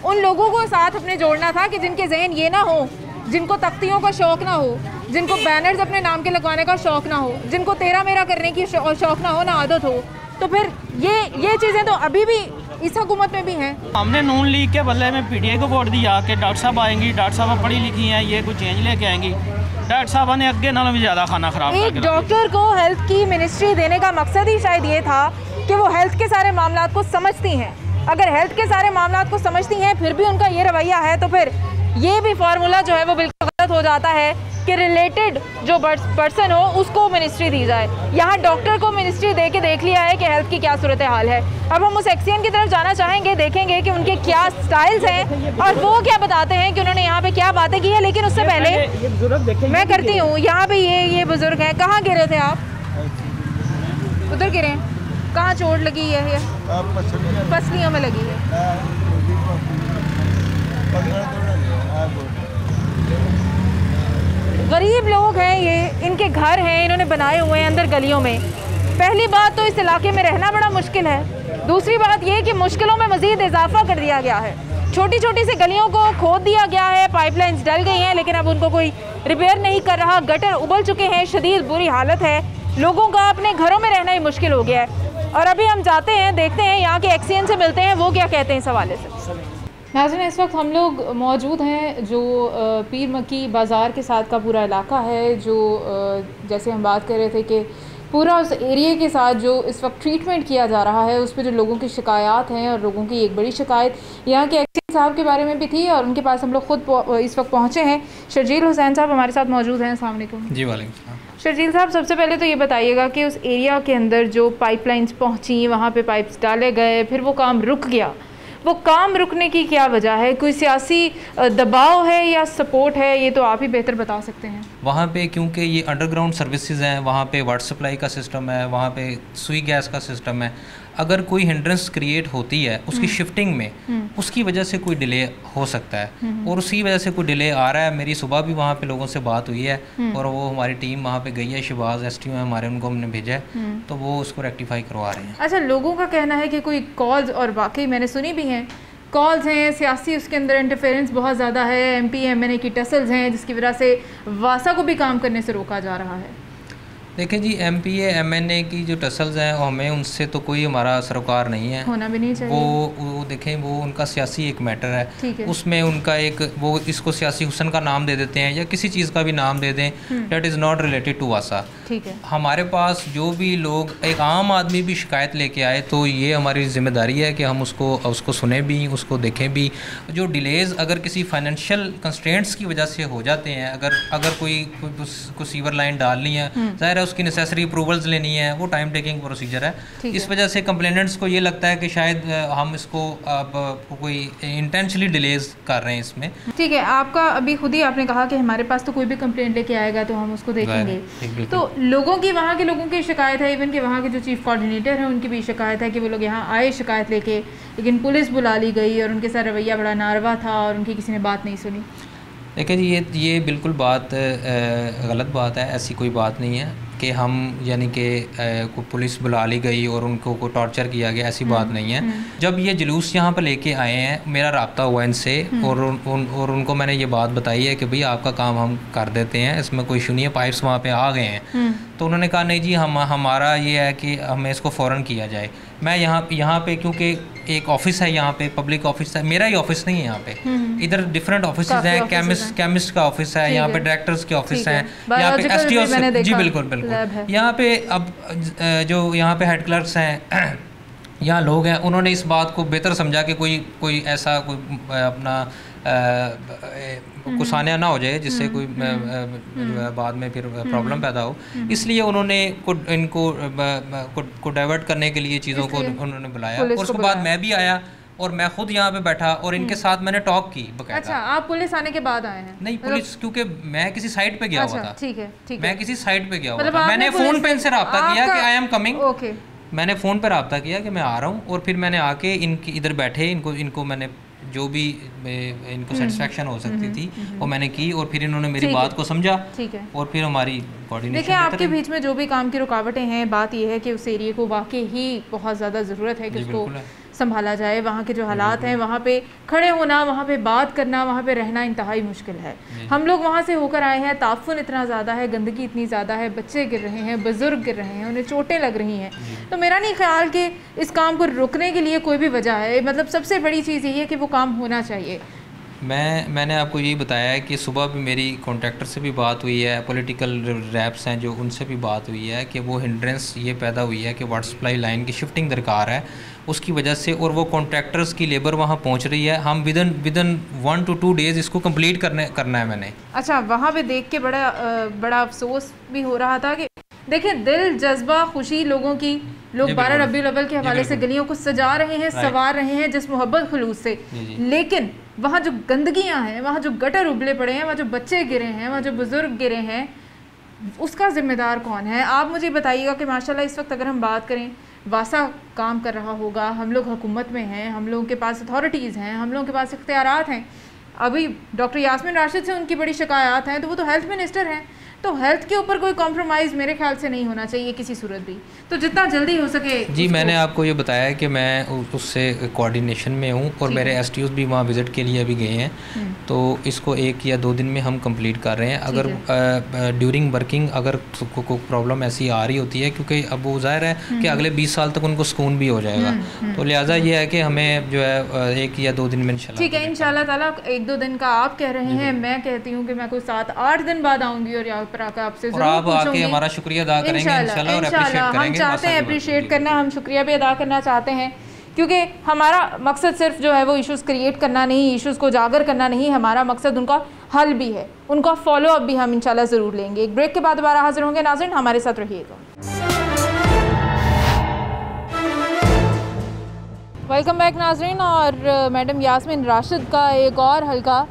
उन लोगों को साथ अपने जोड़ना था कि जिनके जहन ये ना हो, जिनको तख्तियों का शौक़ ना हो, जिनको बैनर्स अपने नाम के लगवाने का शौक़ ना हो, जिनको तेरा मेरा करने की शौक़ ना हो, ना आदत हो। तो फिर ये चीज़ें तो अभी भी इस हुकूमत में भी हैं। हमने नून लीग के बदले में पीटीआई को वोट दिया कि डॉक्टर साहब आएंगी, डॉक्टर साहब पढ़ी लिखी हैं, ये कुछ चेंज लेके आएंगी। डॉक्टर साहब ने अगे नालों भी ज़्यादा खाना खराब कर एक डॉक्टर को हेल्थ की मिनिस्ट्री देने का मकसद ही शायद ये था कि वो हेल्थ के सारे मामलात को समझती हैं। अगर हेल्थ के सारे मामलात को समझती हैं फिर भी उनका ये रवैया है, तो फिर ये भी फार्मूला जो है वो बिल्कुल गलत हो जाता है कि रिलेटेड जो पर्सन हो उसको मिनिस्ट्री दी जाए। यहाँ डॉक्टर को मिनिस्ट्री दे के देख लिया है कि हेल्थ की क्या सूरत हाल है। अब हम उस एक्सीएन की तरफ जाना चाहेंगे, देखेंगे कि उनके क्या स्टाइल्स हैं और वो क्या बताते हैं कि उन्होंने यहाँ पे क्या बातें की है। लेकिन उससे पहले मैं करती हूँ, यहाँ पे ये बुजुर्ग हैं, कहाँ गिरे थे आप? उधर गिरे हैं, कहाँ चोट लगी है? पसलियों में लगी है। गरीब लोग हैं ये, इनके घर हैं, इन्होंने बनाए हुए हैं अंदर गलियों में। पहली बात तो इस इलाके में रहना बड़ा मुश्किल है, दूसरी बात ये कि मुश्किलों में मज़ीद इजाफा कर दिया गया है। छोटी छोटी सी गलियों को खोद दिया गया है, पाइपलाइंस डल गई हैं लेकिन अब उनको कोई रिपेयर नहीं कर रहा, गटर उबल चुके हैं, शदीद बुरी हालत है, लोगों का अपने घरों में रहना ही मुश्किल हो गया है। और अभी हम जाते हैं, देखते हैं यहाँ के एक्सीएन से मिलते हैं, वो क्या कहते हैं इस हवाले से। नाज़रीन, इस वक्त हम लोग मौजूद हैं जो पीर मक्की बाज़ार के साथ का पूरा इलाका है, जो जैसे हम बात कर रहे थे कि पूरा उस एरिया के साथ जो इस वक्त ट्रीटमेंट किया जा रहा है उस पर जो लोगों की शिकायत हैं, और लोगों की एक बड़ी शिकायत यहाँ के एक्सीएन साहब के बारे में भी थी और उनके पास हम लोग खुद इस वक्त पहुँचे हैं। शर्जील हुसैन साहब हमारे साथ मौजूद हैं। अस्सलाम वालेकुम। जी वालेकुम। शर्जील साहब, सबसे पहले तो ये बताइएगा कि उस एरिया के अंदर जो पाइपलाइंस पहुँची, वहाँ पे पाइप्स डाले गए, फिर वो काम रुक गया, वो काम रुकने की क्या वजह है? कोई सियासी दबाव है या सपोर्ट है? ये तो आप ही बेहतर बता सकते हैं। वहाँ पे क्योंकि ये अंडरग्राउंड सर्विसेज हैं, वहाँ पे वाटर सप्लाई का सिस्टम है, वहाँ पे सुई गैस का सिस्टम है। अगर कोई हिंड्रेंस क्रिएट होती है उसकी शिफ्टिंग में, उसकी वजह से कोई डिले हो सकता है और उसी वजह से कोई डिले आ रहा है। मेरी सुबह भी वहाँ पे लोगों से बात हुई है और वो हमारी टीम वहाँ पे गई है, शहबाज STO है हमारे, उनको हमने भेजा है तो वो उसको रेक्टिफाई करवा रहे हैं। अच्छा, लोगों का कहना है कि कोई कॉल्स, और वाकई मैंने सुनी भी हैं, कॉल्स हैं सियासी, उसके अंदर इंटरफेरेंस बहुत ज़्यादा है, MP MNA की टसल्स हैं जिसकी वजह से वासा को भी काम करने से रोका जा रहा है। देखें जी, MPA MNA की जो टसल्स हैं हमें उनसे तो कोई हमारा सरोकार नहीं है, होना भी नहीं चाहिए। वो देखें, वो उनका सियासी एक मैटर है, उसमें उनका एक वो इसको सियासी हुसन का नाम दे देते हैं या किसी चीज़ का भी नाम दे दें, that is not related to वासा। ठीक है, हमारे पास जो भी लोग, एक आम आदमी भी शिकायत लेके आए तो ये हमारी ज़िम्मेदारी है कि हम उसको सुने भी, उसको देखें भी। जो डिलेज़ अगर किसी फाइनेंशियल कंस्ट्रेंट्स की वजह से हो जाते हैं, अगर कोई सीवर लाइन डालनी है, ज़ाहिर है उसकी नेसेसरी अप्रूवल्स लेनी है, वो टाइम टेकिंग प्रोसीजर है। इस वजह से कंप्लेनेंट्स को ये लगता है कि शायद हम इसको अब कोई इंटेंशनली डिलेज कर रहे हैं इसमें। ठीक है, आपका अभी खुद ही आपने कहा कि हमारे पास तो कोई भी कंप्लेंट लेके आएगा तो हम उसको देखेंगे। तो लोगों की, वहाँ के लोगों की शिकायत है, इवन कि वहाँ के जो चीफ कोऑर्डिनेटर हैं उनकी भी शिकायत है कि वो लोग यहाँ आए शिकायत लेके, लेकिन पुलिस बुला ली गई और उनके साथ रवैया बड़ा नारवा था और उनकी किसी ने बात नहीं सुनी। देखिए जी, ये बिल्कुल बात गलत बात है, ऐसी कोई बात नहीं है कि हम यानी कि पुलिस बुला ली गई और उनको को टॉर्चर किया गया, ऐसी बात नहीं है। जब ये जुलूस यहाँ पर लेके आए हैं, मेरा रब्ता हुआ इनसे और उनको मैंने ये बात बताई है कि भाई आपका काम हम कर देते हैं, इसमें कोई इशू नहीं है, पाइप्स वहाँ पे आ गए हैं। तो उन्होंने कहा नहीं जी, हमारा ये है कि हमें इसको फ़ौरन किया जाए। मैं यहाँ पे क्योंकि एक ऑफिस है, यहाँ पे पब्लिक ऑफिस है, मेरा ही ऑफिस नहीं है यहाँ पे, इधर डिफरेंट ऑफिस हैं, केमिस्ट का ऑफिस है, यहाँ पे डायरेक्टर्स के ऑफिस हैं, यहाँ पे STO, जी बिल्कुल यहाँ पे अब जो यहाँ पे हेड क्लर्क्स हैं, यहाँ लोग हैं, उन्होंने इस बात को बेहतर समझा कि कोई ऐसा कोई अपना कुसानिया ना हो जाए जिससे कोई जो है बाद में फिर प्रॉब्लम पैदा हो, इसलिए उन्होंने को डाइवर्ट करने के लिए चीज़ों को उन्होंने बुलाया और उसके बाद मैं भी आया और मैं खुद यहाँ पे बैठा और इनके साथ मैंने टॉक की बकायदा। अच्छा, आप पुलिस आने के बाद आए हैं? नहीं, पुलिस क्योंकि मैं किसी साइट पे गया हुआ था। ठीक है, मैं किसी साइट पे गया हुआ था, मैंने फ़ोन पे इनसे रब्ता किया कि आई एम कमिंग, मैंने फ़ोन पे रब्ता किया कि मैं आ रहा हूँ और फिर मैंने आके इनकी इधर बैठे, इनको मैंने जो भी इनको सेटिस्फेक्शन हो सकती थी वो मैंने की और फिर इन्होंने मेरी बात को समझा और फिर हमारी कोऑर्डिनेशन। देखिए, आपके बीच में जो भी काम की रुकावटें हैं, बात यह है कि उस एरिया को वाकई ही बहुत ज़्यादा ज़रूरत है कि उसको संभाला जाए। वहाँ के जो हालात हैं, वहाँ पे खड़े होना, वहाँ पे बात करना, वहाँ पे रहना इंतहाई मुश्किल है। हम लोग वहाँ से होकर आए हैं, ताफुन इतना ज़्यादा है, गंदगी इतनी ज़्यादा है, बच्चे गिर रहे हैं, बुज़ुर्ग गिर रहे हैं, उन्हें चोटें लग रही हैं। तो मेरा नहीं ख्याल कि इस काम को रुकने के लिए कोई भी वजह है। मतलब सबसे बड़ी चीज़ यही है कि वो काम होना चाहिए। मैंने आपको यही बताया है कि सुबह भी मेरी कॉन्ट्रैक्टर से भी बात हुई है, पॉलिटिकल रैप्स हैं जो उनसे भी बात हुई है कि वो हिंड्रेंस ये पैदा हुई है कि वाटर सप्लाई लाइन की शिफ्टिंग दरकार है उसकी वजह से, और वो कॉन्ट्रैक्टर्स की लेबर वहाँ पहुँच रही है। हम विदन 1 to 2 days इसको कंप्लीट करना है मैंने। अच्छा, वहाँ पे देख के बड़ा अफसोस भी हो रहा था कि देखिए, दिल जज्बा खुशी लोगों की, लोग 12 रबीउल अव्वल के हवाले से गलियों को सजा रहे हैं, संवार रहे हैं जिस मोहब्बत खुलूस से, लेकिन वहाँ जो गंदगियाँ हैं, वहाँ जो गटर उबले पड़े हैं, वहाँ जो बच्चे गिरे हैं, वहाँ जो बुज़ुर्ग गिरे हैं, उसका ज़िम्मेदार कौन है? आप मुझे बताइएगा कि माशाल्लाह इस वक्त अगर हम बात करें, वासा काम कर रहा होगा, हम लोग हुकूमत में हैं, हम लोगों के पास अथॉरिटीज़ हैं, हम लोगों के पास इख्तियारात हैं। अभी डॉक्टर यास्मीन राशिद से उनकी बड़ी शिकायत हैं, तो वो तो हेल्थ मिनिस्टर हैं, तो हेल्थ के ऊपर कोई कॉम्प्रोमाइज़ मेरे ख्याल से नहीं होना चाहिए किसी सूरत भी। तो जितना जल्दी हो सके। जी, मैंने आपको ये बताया कि मैं उससे कोऑर्डिनेशन में हूँ और मेरे STOs भी वहाँ विज़िट के लिए अभी गए हैं, तो इसको 1 या 2 दिन में हम कंप्लीट कर रहे हैं। अगर ड्यूरिंग वर्किंग अगर कोई प्रॉब्लम ऐसी आ रही होती है, क्योंकि अब वो ज़ाहिर है कि अगले 20 साल तक उनको सुकून भी हो जाएगा, तो लिहाजा ये है कि हमें जो है 1 या 2 दिन में इंशाल्लाह। ठीक है, इंशाल्लाह ताला 1-2 दिन का आप कह रहे हैं, मैं कहती हूँ कि मैं कोई 7-8 दिन बाद आऊँगी और यहाँ पर आकर आपसे ज़रूर पूछूंगी। हमारा शुक्रिया अदा करेंगे इंशाल्लाह और अप्रिशिएट करेंगे। हम चाहते हैं अप्रिशिएट करना, हम शुक्रिया भी अदा करना चाहते हैं, क्योंकि हमारा मकसद सिर्फ जो है वो इश्यूज़ क्रिएट करना नहीं, इश्यूज़ को उजागर करना नहीं, हमारा मकसद उनका हल भी है, उनका फॉलो अप भी हम इंशाल्लाह ज़रूर लेंगे। एक ब्रेक के बाद दोबारा हाजिर होंगे। नाज़रीन, हमारे साथ रहिएगा। वेलकम बैक नाज़रीन। और मैडम यास्मीन राशिद का एक और हल्का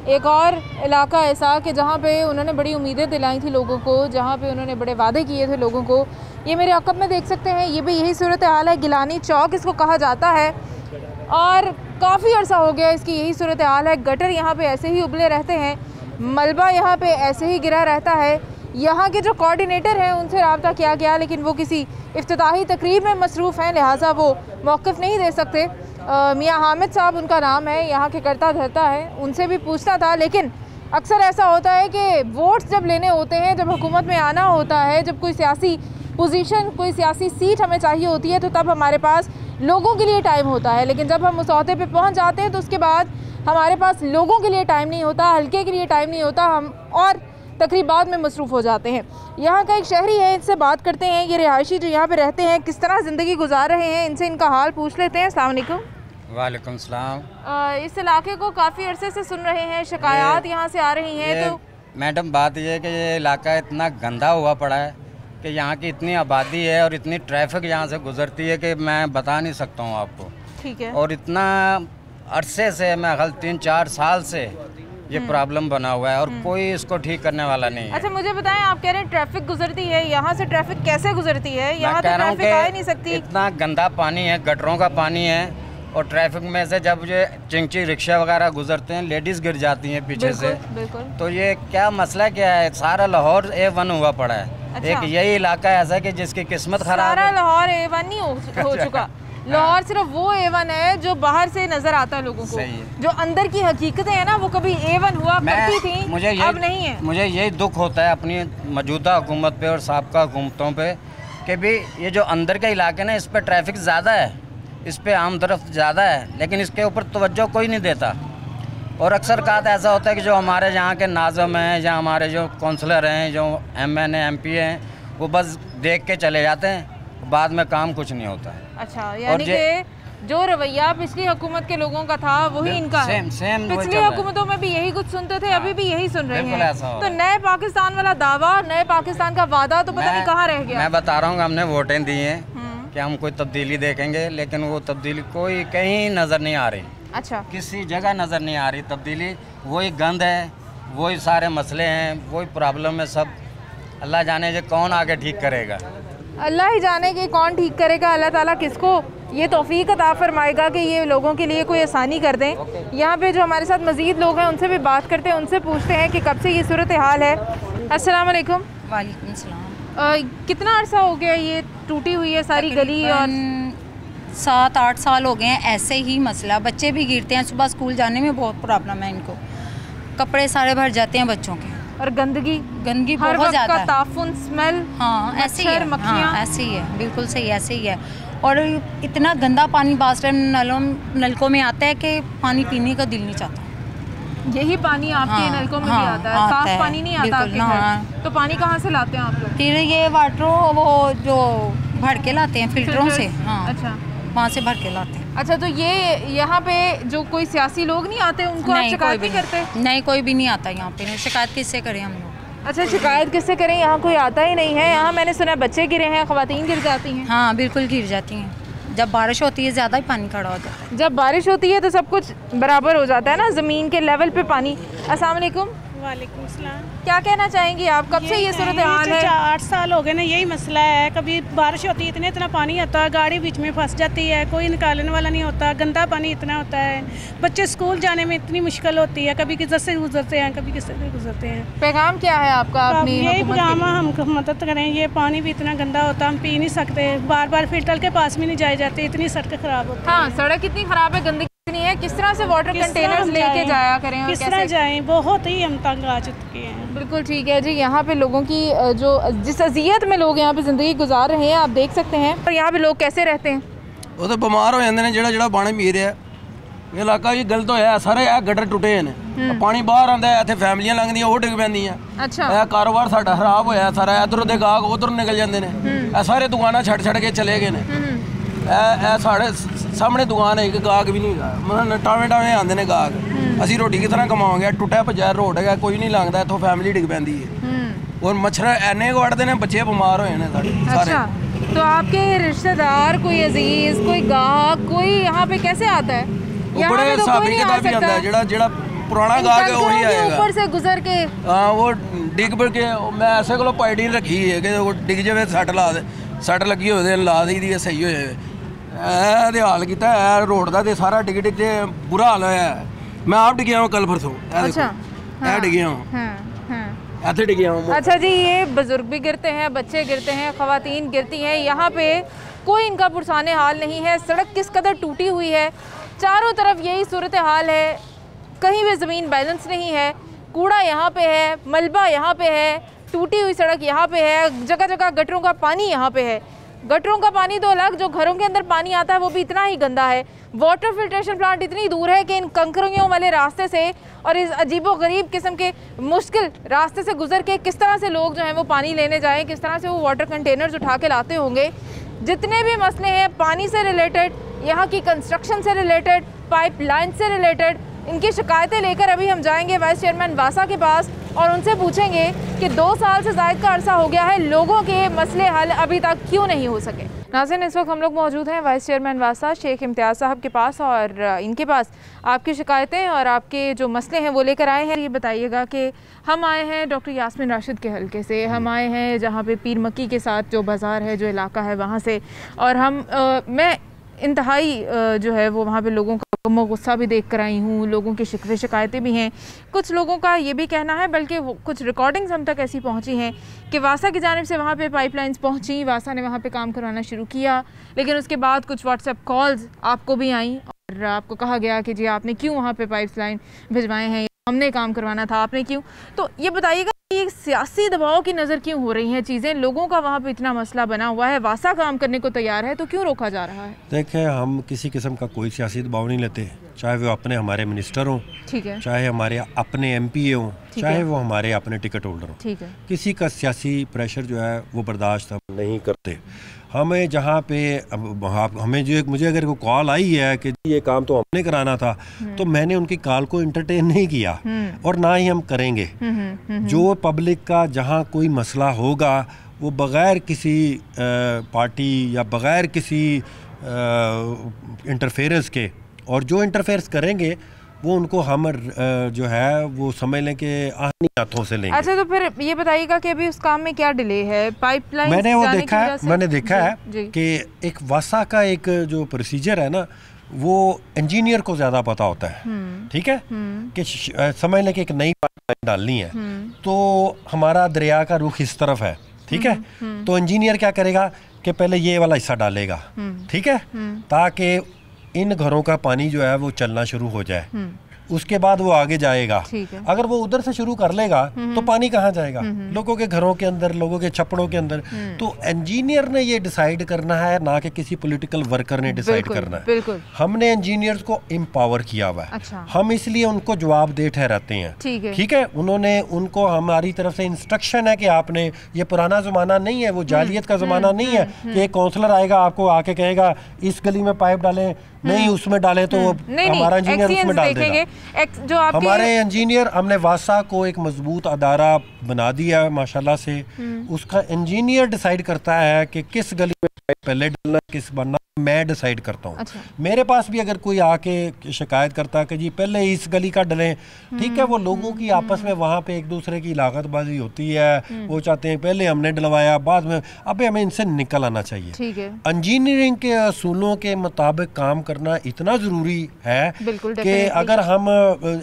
एक और इलाका ऐसा कि जहाँ पे उन्होंने बड़ी उम्मीदें दिलाई थी लोगों को, जहाँ पे उन्होंने बड़े वादे किए थे लोगों को। ये मेरे अक़ब में देख सकते हैं, ये भी यही सूरत हाल है। गिलानी चौक इसको कहा जाता है और काफ़ी अर्सा हो गया इसकी यही सूरत हाल है। गटर यहाँ पे ऐसे ही उबले रहते हैं, मलबा यहाँ पे ऐसे ही गिरा रहता है। यहाँ के जो कोऑर्डिनेटर हैं उनसे रब्ता किया गया, लेकिन वो किसी इफ्तिताही तकरीब में मसरूफ़ हैं, लिहाजा वो मौक़िफ़ नहीं दे सकते। मियाँ हामिद साहब उनका नाम है, यहाँ के करता धरता है, उनसे भी पूछना था। लेकिन अक्सर ऐसा होता है कि वोट्स जब लेने होते हैं, जब हुकूमत में आना होता है, जब कोई सियासी पोजीशन, कोई सियासी सीट हमें चाहिए होती है, तो तब हमारे पास लोगों के लिए टाइम होता है। लेकिन जब हम उस ओहदे पे पहुंच जाते हैं तो उसके बाद हमारे पास लोगों के लिए टाइम नहीं होता, हल्के के लिए टाइम नहीं होता, हम और तकरीबात में मसरूफ़ हो जाते हैं। यहाँ का एक शहरी है, इनसे बात करते हैं। ये रिहायशी जो यहाँ पे रहते हैं किस तरह ज़िंदगी गुजार रहे हैं, इनसे इनका हाल पूछ लेते हैं। अस्सलाम वालेकुम। वालेकुम सलाम। इस इलाके को काफ़ी अरसे से सुन रहे हैं, शिकायत यहाँ से आ रही हैं। तो मैडम बात ये है कि ये इलाका इतना गंदा हुआ पड़ा है कि यहाँ की इतनी आबादी है और इतनी ट्रैफिक यहाँ से गुजरती है कि मैं बता नहीं सकता हूँ आपको। ठीक है। और इतना अरसे से, मैं ख्याल 3-4 साल से ये प्रॉब्लम बना हुआ है और कोई इसको ठीक करने वाला नहीं है। अच्छा मुझे बताएं, आप कह रहे हैं ट्रैफिक गुजरती है, यहाँ से ट्रैफिक कैसे गुजरती है? यहाँ तो ट्रैफिक आ ही नहीं सकती। इतना गंदा पानी है, गटरों का पानी है, और ट्रैफिक में से जब ये चिंची रिक्शा वगैरह गुजरते हैं, लेडीज़ गिर जाती हैं पीछे से। तो ये क्या मसला क्या है? सारा लाहौर A1 हुआ पड़ा है। अच्छा। एक यही इलाका ऐसा है कि जिसकी किस्मत खराब है। सारा लाहौर A1 नहीं हो चुका। लाहौर सिर्फ वो A1 है जो बाहर से नजर आता है लोगों को, जो अंदर की हकीकतें हैं ना वो कभी A1 हुआ करती थी, अब नहीं है। मुझे यही दुख होता है अपनी मौजूदा हुकूमत पे और साबका हुकूमतों पे कि भी ये जो अंदर के इलाके ना, इस पर ट्रैफिक ज़्यादा है, इस पर आम तरफ ज़्यादा है, लेकिन इसके ऊपर तवज्जो कोई नहीं देता। और अक्सर कहा ऐसा होता है कि जो हमारे यहाँ के नाज़िम हैं या हमारे जो काउंसलर हैं, जो MNA MP हैं, वो बस देख के चले जाते हैं, बाद में काम कुछ नहीं होता। अच्छा, यानी कि जो रवैया पिछली हुकूमत के लोगों का था वही इनका है। सेम पिछली हुकूमतों में भी यही कुछ सुनते थे, अभी भी यही सुन रहे हैं। तो नए पाकिस्तान वाला दावा, नए पाकिस्तान का वादा तो पता नहीं कहाँ रह गया। मैं बता रहा हूँ, हमने वोटें दी हैं कि हम कोई तब्दीली देखेंगे, लेकिन वो तब्दीली कोई कहीं नज़र नहीं आ रही। अच्छा, किसी जगह नज़र नहीं आ रही तब्दीली। वही गंद है, वही सारे मसले हैं, वही प्रॉब्लम है सब। अल्लाह जाने जो कौन आगे ठीक करेगा, अल्लाह ही जाने कि कौन ठीक करेगा। अल्लाह ताला किसको ये तौफीक अता फरमाएगा कि ये लोगों के लिए कोई आसानी कर दें। यहाँ पे जो हमारे साथ मज़ीद लोग हैं उनसे भी बात करते हैं, उनसे पूछते हैं कि कब से ये सूरत हाल है। अस्सलाम वालेकुम। वालेकुम सलाम। कितना अर्सा हो गया ये टूटी हुई है सारी गली? और 7-8 साल हो गए हैं ऐसे ही मसला। बच्चे भी गिरते हैं, सुबह स्कूल जाने में बहुत प्रॉब्लम है इनको, कपड़े सारे भर जाते हैं बच्चों के, और गंदगी बहुत ज़्यादा है, ताफुन, स्मेल। हाँ ऐसे ही है, मक्खियाँ ऐसे ही है, बिल्कुल सही ऐसे ही है। और इतना गंदा पानी बास टाइम नलकों में आता है कि पानी पीने का दिल नहीं चाहता। यही पानी आपके नलकों में भी आता है? साफ पानी नहीं आता आपके घर? तो पानी कहाँ से लाते हैं आप लोग? फिर ये वाटर वो जो भर के लाते हैं फिल्टरों से। हाँ, अच्छा, वहाँ से भर के लाते हैं। अच्छा, तो ये यहाँ पे जो कोई सियासी लोग नहीं आते उनको आप शिकायत नहीं करते? नहीं, कोई भी नहीं आता यहाँ पे। शिकायत किससे करें हम लोग? अच्छा, शिकायत किससे करें? यहाँ कोई आता ही नहीं है। यहाँ मैंने सुना बच्चे गिरे हैं, ख़वातीन गिर जाती हैं। हाँ बिल्कुल गिर जाती हैं, जब बारिश होती है ज़्यादा ही पानी खड़ा हो जाता है। जब बारिश होती है तो सब कुछ बराबर हो जाता है ना, ज़मीन के लेवल पे पानी। अस्सलाम वालेकुम। वालेकुम सलाम। क्या कहना चाहेंगी आप, कब से ये सूरत हाल है? 8 साल हो गए ना, यही मसला है। कभी बारिश होती है, इतना पानी आता है, गाड़ी बीच में फंस जाती है, कोई निकालने वाला नहीं होता, गंदा पानी इतना होता है, बच्चे स्कूल जाने में इतनी मुश्किल होती है, कभी किधर से गुजरते हैं, कभी किस से गुजरते हैं। पैगाम क्या है आपका? यही पैगाम, हमको मदद करें। ये पानी भी इतना गंदा होता है, हम पी नहीं सकते, बार बार फिल्टर के पास भी नहीं जाए जाते, इतनी सड़क खराब होती है। हाँ, सड़क इतनी खराब है, गंदगी इतनी है, किस तरह से वाटर कंटेनर्स लेके जाया करें? किस तरह जाएं? बहुत ही हम तंग आ चुके हैं। बिल्कुल ठीक है जी। यहाँ पे लोगों की जो जिस अजियत में लोग यहाँ पे ज़िंदगी गुजार रहे हैं आप देख सकते हैं। और यहाँ पे लोग कैसे रहते हैं? वो तो बीमार हो जाते हैं, ਜਿਹੜਾ पानी पी रहा है। ये इलाका भी गलत होया, सारे गटर टुटे हैं, पानी बाहर आता है, इतने फैमिलियां लंघदियां वो डिग पैंदियां। अच्छा, यह कारोबार साडा खराब होया सारा, इधर दे गाहक उधर निकल जाते हैं, सारे दुकाना छड़ के चले गए हैं। साढ़े सामने दुकान है, एक गाहक भी नहीं, मतलब टावे आते हैं गाहक। असी रोटी किस तरह कमावांगे? टुटिया भज्या रोड है, कोई नहीं लंघदा, इत्थों फैमिली डिग पैंदी है, और मच्छर एने वड़ते हैं, बच्चे बीमार होए ने सारे। अच्छा, तो आपके रिश्तेदार, कोई अजीज, कोई गाहक, कोई यहाँ पे कैसे आता है? बड़े हिसाबी किताबी आता है, जेड़ा पुराना गाहक है वही आएगा। ऊपर से गुजर के हाँ वो डिग पर के मैं ऐसे को पाइडी रखी है कि वो डिग जाए सट ला दे, सट लगी हो ला दी दी सही हो जाए। हाल किया रोड का तो सारा डिग डिग बुरा हाल है। मैं आप डिग्या हूँ कल परसों। अच्छा डिग्या हूँ ऐसे डिग्या हूँ। अच्छा जी, ये बुजुर्ग भी गिरते हैं, बच्चे गिरते हैं, खवातीन गिरती हैं, यहाँ पे कोई इनका पुरसाने हाल नहीं है। सड़क किस कदर टूटी हुई है, चारों तरफ यही सूरत हाल है, कहीं भी ज़मीन बैलेंस नहीं है, कूड़ा यहाँ पे है, मलबा यहाँ पे है, टूटी हुई सड़क यहाँ पे है, जगह जगह गटरों का पानी यहाँ पे है। गटरों का पानी तो अलग, जो घरों के अंदर पानी आता है वो भी इतना ही गंदा है। वाटर फिल्ट्रेशन प्लांट इतनी दूर है कि इन कंकरियों वाले रास्ते से और इस अजीबोगरीब किस्म के मुश्किल रास्ते से गुजर के किस तरह से लोग जो हैं वो पानी लेने जाएं, किस तरह से वो वाटर कंटेनर्स उठा के लाते होंगे। जितने भी मसले हैं पानी से रिलेटेड, यहाँ की कंस्ट्रक्शन से रिलेटेड, पाइपलाइन से रिलेटेड, इनकी शिकायतें लेकर अभी हम जाएंगे वाइस चेयरमैन वासा के पास और उनसे पूछेंगे कि 2 साल से ज़ायद का अरसा हो गया है, लोगों के मसले हल अभी तक क्यों नहीं हो सके। नाज़रीन, इस वक्त हम लोग मौजूद हैं वाइस चेयरमैन वासा शेख इम्तियाज़ साहब के पास और इनके पास आपकी शिकायतें और आपके जो मसले हैं वो लेकर आए हैं। ये बताइएगा कि हम आए हैं डॉक्टर यास्मीन राशिद के हलके से, हम आए हैं जहाँ पे पीर मक्की के साथ जो बाज़ार है, जो इलाका है वहाँ से, और मैं इंतहाई जो है वो वहाँ पे लोगों का गुस्सा भी देख कर आई हूँ, लोगों की शिकवे शिकायतें भी हैं। कुछ लोगों का ये भी कहना है, बल्कि कुछ रिकॉर्डिंग्स हम तक ऐसी पहुँची हैं कि वासा की जानिब से वहाँ पे पाइपलाइंस पहुँची, वासा ने वहाँ पे काम करवाना शुरू किया, लेकिन उसके बाद कुछ व्हाट्सएप कॉल्स आपको भी आई और आपको कहा गया कि जी आपने क्यों वहाँ पे पाइपलाइन भिजवाए हैं, हमने काम करवाना था, आपने क्यों। तो ये बताइएगा कि सियासी दबाव की नज़र क्यों हो रही हैं चीज़ें, लोगों का वहाँ पे इतना मसला बना हुआ है, वासा काम करने को तैयार है, तो क्यों रोका जा रहा है। देखें, हम किसी किस्म का कोई सियासी दबाव नहीं लेते, चाहे वो अपने हमारे मिनिस्टर हों, ठीक है, चाहे हमारे अपने MPA हों, चाहे वो हमारे अपने टिकट होल्डर हों, ठीक है, किसी का सियासी प्रेशर जो है वो बर्दाश्त हम नहीं करते। हमें जहाँ पे हमें जो मुझे अगर कोई कॉल आई है कि ये काम तो हमने कराना था, तो मैंने उनकी कॉल को इंटरटेन नहीं किया और ना ही हम करेंगे। जो पब्लिक का जहाँ कोई मसला होगा वो बग़ैर किसी पार्टी या बग़ैर किसी इंटरफेरेंस के, और जो इंटरफेरेंस करेंगे वो उनको हम जो है वो समझ लें कि आहनी हाथों से लेंगे। अच्छा, तो फिर ये बताइएगा कि अभी उस काम में क्या डिले है, पाइपलाइन मैंने देखा है कि एक वासा का एक जो प्रोसीजर है ना, वो इंजीनियर को ज़्यादा पता होता है, ठीक है, कि समझ लें कि एक नई पाइपलाइन डालनी है तो हमारा दरिया का रुख इस तरफ है, ठीक है, तो इंजीनियर क्या करेगा कि पहले ये वाला हिस्सा डालेगा, ठीक है, ताकि इन घरों का पानी जो है वो चलना शुरू हो जाए, उसके बाद वो आगे जाएगा। अगर वो उधर से शुरू कर लेगा तो पानी कहाँ जाएगा, लोगों के घरों के अंदर, लोगों के छप्पड़ों के अंदर। तो इंजीनियर ने ये डिसाइड करना है, ना कि किसी पॉलिटिकल वर्कर ने डिसाइड करना है। हमने इंजीनियर्स को एम्पावर किया हुआ है। अच्छा। हम इसलिए उनको जवाबदेह ठहराते हैं, ठीक है, उन्होंने उनको हमारी तरफ से इंस्ट्रक्शन है कि आपने, ये पुराना जमाना नहीं है, वो जालियत का जमाना नहीं है कि एक काउंसलर आएगा आपको आके कहेगा इस गली में पाइप डालें, नहीं उसमें डाले तो हमारा इंजीनियर उसमें डाल देगा। जो हमारे इंजीनियर, हमने वासा को एक मजबूत अदारा बना दिया है माशाल्लाह से, उसका इंजीनियर डिसाइड करता है कि किस गली में पहले डालना, किस बनना, मैं डिसाइड करता हूँ। अच्छा। मेरे पास भी अगर कोई आके शिकायत करता है कि जी पहले इस गली का डलें, ठीक है, वो लोगों की आपस में वहाँ पे एक दूसरे की लागतबाजी होती है, वो चाहते हैं पहले हमने डलवाया बाद में, अबे हमें इनसे निकल आना चाहिए। इंजीनियरिंग के असूलों के मुताबिक काम करना इतना ज़रूरी है कि अगर हम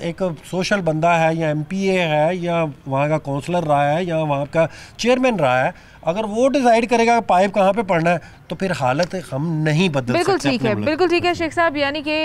एक सोशल बंदा है या MPA है या वहाँ का काउंसलर रहा है या वहाँ का चेयरमैन रहा है, अगर वो डिसाइड करेगा पाइप कहाँ पे पड़ना है तो फिर हालत हम नहीं बदल सकते। बिल्कुल ठीक है, बिल्कुल ठीक है शेख साहब, यानी कि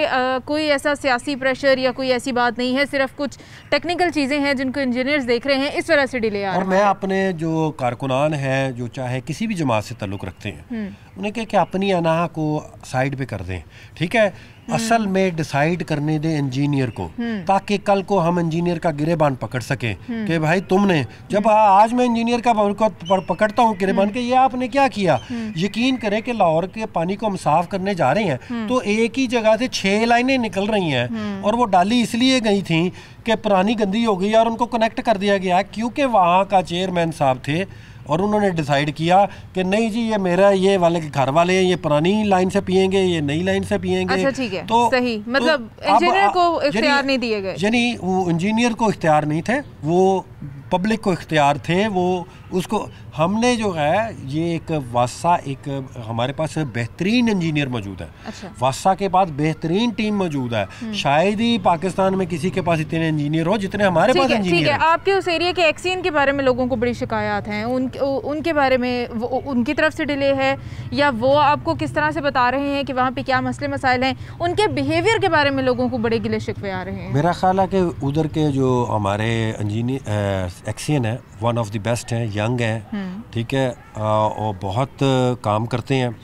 कोई ऐसा सियासी प्रेशर या कोई ऐसी बात नहीं है, सिर्फ कुछ टेक्निकल चीज़ें हैं जिनको इंजीनियर्स देख रहे हैं, इस वजह से डिले आ रहा है। और मैं अपने जो कारकुनान हैं जो चाहे किसी भी जमात से ताल्लुक़ रखते हैं, उन्हें कह कि अपनी अनाह को साइड पे कर दें, ठीक है, असल में डिसाइड करने दें इंजीनियर को, ताकि कल को हम इंजीनियर का गिरेबान पकड़ सकें कि भाई तुमने, जब आज मैं इंजीनियर का पकड़ता हूँ गिरेबान के, ये आपने क्या किया, यकीन करें कि लाहौर के पानी को हम साफ करने जा रहे हैं तो एक ही जगह से 6 लाइनें निकल रही हैं और वो डाली इसलिए गई थी कि पुरानी गंदी हो गई और उनको कनेक्ट कर दिया गया, क्योंकि वहाँ का चेयरमैन साहब थे, और उन्होंने डिसाइड किया कि नहीं जी ये मेरा ये वाले के घर वाले हैं, ये पुरानी लाइन से पियेंगे, ये नई लाइन से पियेंगे। अच्छा ठीक है, तो सही, मतलब इंजीनियर को इख्तियार नहीं दिए गए, यानी वो इंजीनियर को इख्तियार नहीं थे, वो पब्लिक को इख्तियार थे। वो उसको हमने जो है ये एक वासा, एक हमारे पास बेहतरीन इंजीनियर मौजूद है। अच्छा। वासा के पास बेहतरीन टीम मौजूद है, शायद ही पाकिस्तान में किसी के पास इतने इंजीनियर हो जितने हमारे पास इंजीनियर हैं। आपके उस एरिया के एक्सियन के बारे में लोगों को बड़ी शिकायत हैं, उनके बारे में उनकी तरफ से डिले है या वो आपको किस तरह से बता रहे हैं कि वहाँ पे क्या मसले मसाइल हैं, उनके बिहेवियर के बारे में लोगों को बड़े गिले शिकवे आ रहे हैं? मेरा ख्याल है कि उधर के जो हमारे इंजीनियर एक्सियन है वन ऑफ द बेस्ट हैं, यंग हैं, ठीक है, और बहुत काम करते हैं,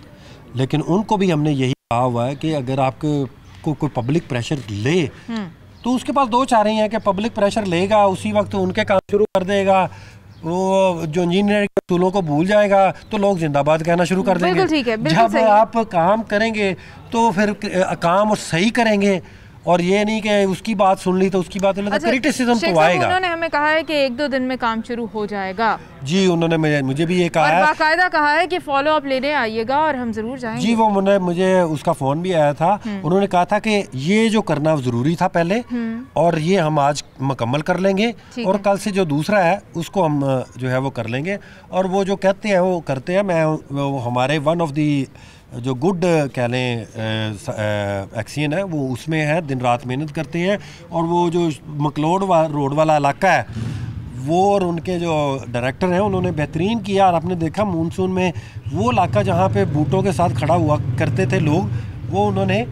लेकिन उनको भी हमने यही कहा हुआ है कि अगर आपको कोई पब्लिक प्रेशर ले तो उसके पास दो चारे हैं कि पब्लिक प्रेशर लेगा उसी वक्त उनके काम शुरू कर देगा, वो जो इंजीनियर के असूलों को भूल जाएगा तो लोग जिंदाबाद कहना शुरू कर देंगे। ठीक है, जब आप काम करेंगे तो फिर काम और सही करेंगे, और ये नहीं कि उसकी बात सुन ली तो उसकी बात नहीं, अच्छा, क्रिटिसिज्म तो आएगा। उन्होंने हमें कहा है कि 1-2 दिन में काम शुरू हो जाएगा। जी, उन्होंने मुझे भी ये कहा है, बाकायदा कहा है कि फॉलो अप लेने आइएगा और हम जरूर जाएंगे। जी, वो मुझे उसका फ़ोन भी आया था, उन्होंने कहा था कि ये जो करना ज़रूरी था पहले और ये हम आज मुकम्मल कर लेंगे और कल से जो दूसरा है उसको हम जो है वो कर लेंगे, और वो जो कहते हैं वो करते हैं। मैं वो हमारे वन ऑफ दी जो गुड कह लें एक्सियन है वो उसमें है, दिन रात मेहनत करते हैं, और वो जो मकलोड रोड वाला इलाका है वो और उनके जो डायरेक्टर हैं उन्होंने बेहतरीन किया। और आपने देखा मानसून में वो इलाका जहाँ पे बूटों के साथ खड़ा हुआ करते थे लोग, वो उन्होंने,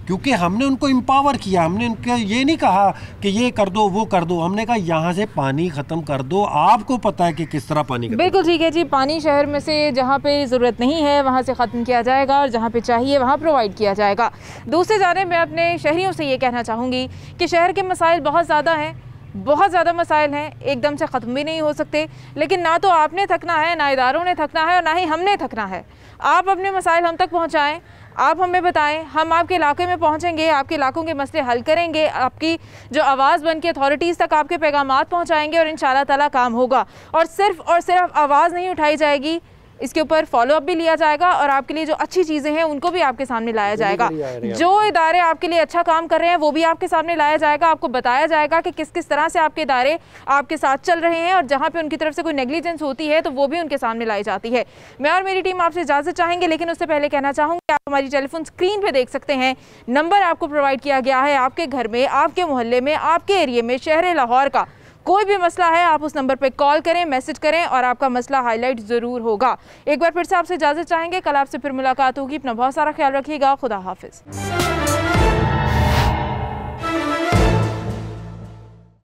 क्योंकि हमने उनको एम्पावर किया, हमने उनके ये नहीं कहा कि ये कर दो वो कर दो, हमने कहा यहाँ से पानी ख़त्म कर दो, आपको पता है कि किस तरह पानी। बिल्कुल ठीक है जी, पानी शहर में से जहाँ पे ज़रूरत नहीं है वहाँ से ख़त्म किया जाएगा और जहाँ पे चाहिए वहाँ प्रोवाइड किया जाएगा। दूसरी जानिब मैं अपने शहरियों से ये कहना चाहूँगी कि शहर के मसाइल बहुत ज़्यादा हैं, बहुत ज़्यादा मसाइल हैं, एकदम से ख़त्म भी नहीं हो सकते, लेकिन ना तो आपने थकना है, ना इदारों ने थकना है और ना ही हमने थकना है। आप अपने मसाइल हम तक पहुँचाएँ, आप हमें बताएं, हम आपके इलाके में पहुंचेंगे, आपके इलाकों के मसले हल करेंगे, आपकी जो आवाज़ बन के अथॉरिटीज़ तक आपके पैगामात पहुंचाएंगे और इंशाल्लाह ताला काम होगा। और सिर्फ आवाज़ नहीं उठाई जाएगी, इसके ऊपर फॉलो अप भी लिया जाएगा और आपके लिए जो अच्छी चीज़ें हैं उनको भी आपके सामने लाया जाएगा। जो इदारे आपके लिए अच्छा काम कर रहे हैं वो भी आपके सामने लाया जाएगा, आपको बताया जाएगा कि किस किस तरह से आपके इदारे आपके साथ चल रहे हैं, और जहाँ पे उनकी तरफ से कोई नेग्लिजेंस होती है तो वो भी उनके सामने लाई जाती है। मैं और मेरी टीम आपसे इजाज़त चाहेंगे, लेकिन उससे पहले कहना चाहूँगी आप हमारी टेलीफोन स्क्रीन पर देख सकते हैं, नंबर आपको प्रोवाइड किया गया है। आपके घर में, आपके मोहल्ले में, आपके एरिए में, शहर लाहौर का कोई भी मसला है, आप उस नंबर पे कॉल करें, मैसेज करें और आपका मसला हाईलाइट ज़रूर होगा। एक बार फिर से आपसे इजाज़त चाहेंगे, कल आपसे फिर मुलाकात होगी। अपना बहुत सारा ख्याल रखिएगा, खुदा हाफिज़।